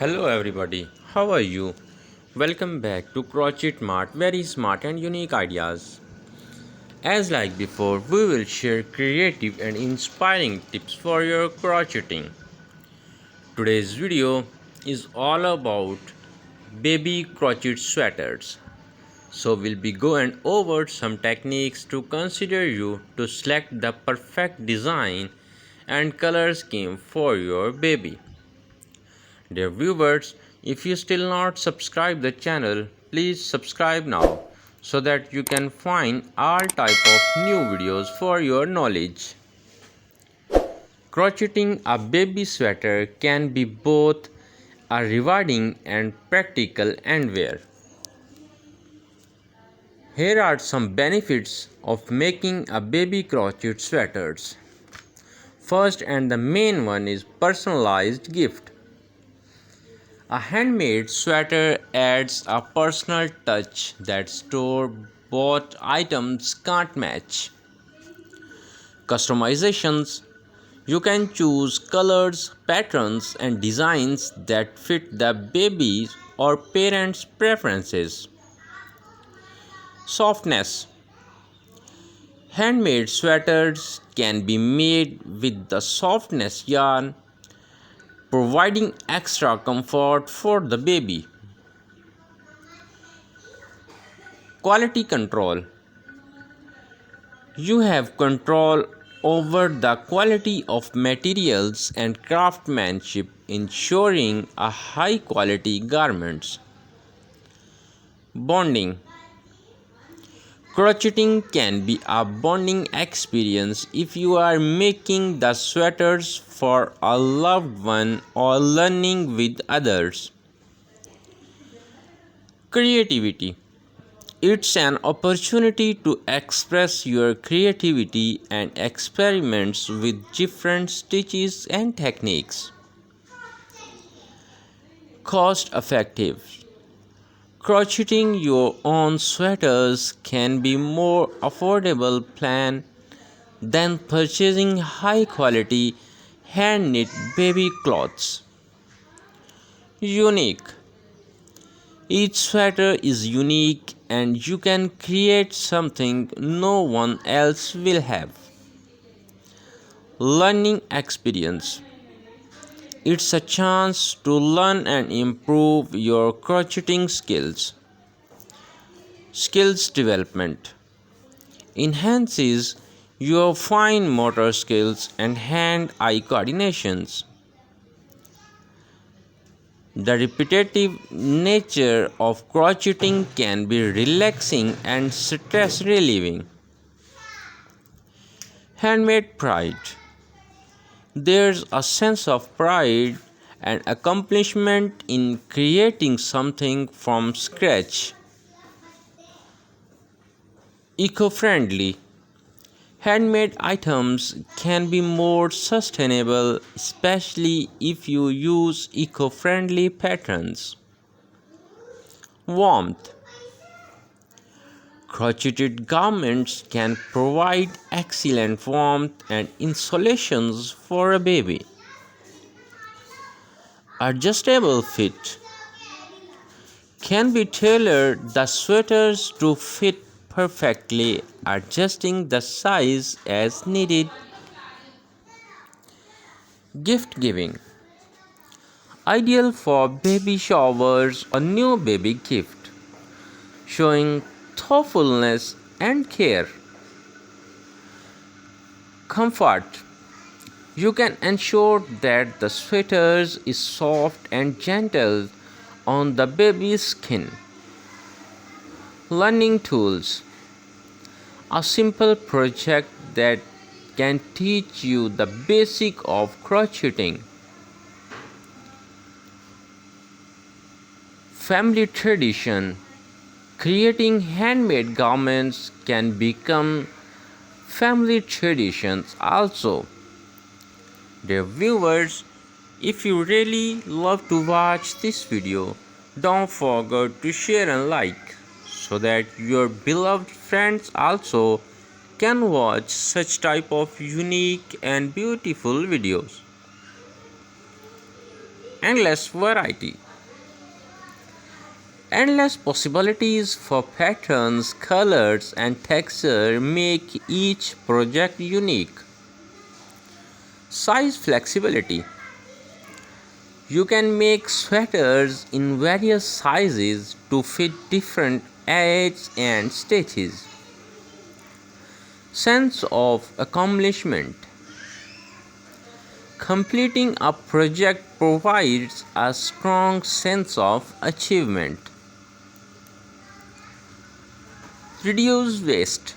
Hello everybody, how are you? Welcome back to Crochet Mart, very smart and unique ideas. As like before, we will share creative and inspiring tips for your crocheting. Today's video is all about baby crochet sweaters. So we'll be going over some techniques to consider you to select the perfect design and color scheme for your baby. Dear viewers, if you still not subscribe the channel, please subscribe now so that you can find all type of new videos for your knowledge. Crocheting a baby sweater can be both a rewarding and practical underwear. Here are some benefits of making a baby crochet sweaters. First and the main one is personalized gift. A handmade sweater adds a personal touch that store-bought items can't match. Customizations. You can choose colors, patterns, and designs that fit the baby's or parents' preferences. Softness. Handmade sweaters can be made with the softness yarn, providing extra comfort for the baby. Quality control. You have control over the quality of materials and craftsmanship, ensuring a high quality garments. Bonding. Crocheting can be a bonding experience if you are making the sweaters for a loved one or learning with others. Creativity. It's an opportunity to express your creativity and experiments with different stitches and techniques. Cost effective. Crocheting your own sweaters can be more affordable plan than purchasing high quality hand knit baby clothes. Unique. Each sweater is unique and you can create something no one else will have. Learning experience. It's a chance to learn and improve your crocheting skills. Skills development enhances your fine motor skills and hand-eye coordinations. The repetitive nature of crocheting can be relaxing and stress relieving. Handmade pride. There's a sense of pride and accomplishment in creating something from scratch. Eco-friendly. Handmade items can be more sustainable, especially if you use eco-friendly patterns. Warmth. Crocheted garments can provide excellent warmth and insulations for a baby. Adjustable fit. Can be tailored the sweaters to fit perfectly, adjusting the size as needed. Gift giving. Ideal for baby showers or new baby gift, showing thoughtfulness and care. Comfort. You can ensure that the sweaters is soft and gentle on the baby's skin. Learning tools. A simple project that can teach you the basic of crocheting. Family tradition. Creating handmade garments can become family traditions also. Dear viewers, if you really love to watch this video, don't forget to share and like so that your beloved friends also can watch such type of unique and beautiful videos. endless variety. Endless possibilities for patterns, colors, and texture make each project unique. Size flexibility. You can make sweaters in various sizes to fit different ages and stages. Sense of accomplishment. Completing a project provides a strong sense of achievement. Reduce waste.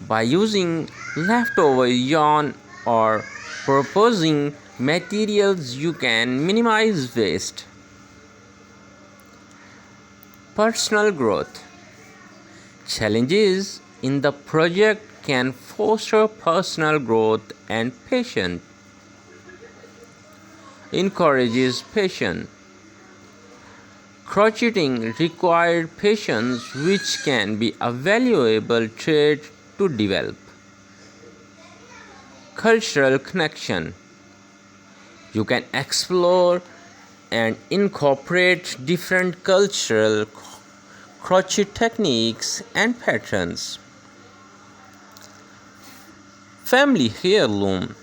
By using leftover yarn or proposing materials, you can minimize waste. Personal growth. Challenges in the project can foster personal growth and patience. Encourages patience. Crocheting required patience, which can be a valuable trait to develop. Cultural connection. You can explore and incorporate different cultural crochet techniques and patterns. Family heirloom.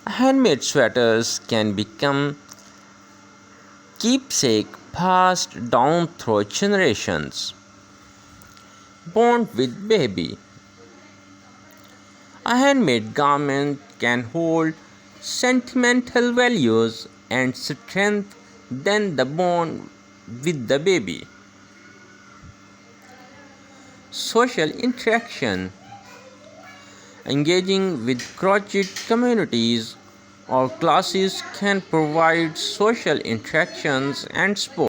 Handmade sweaters can become keepsake passed down through generations. Bond with baby. A handmade garment can hold sentimental values and strength than the bond with the baby. Social interaction. Engaging with crochet communities or classes can provide social interactions and support.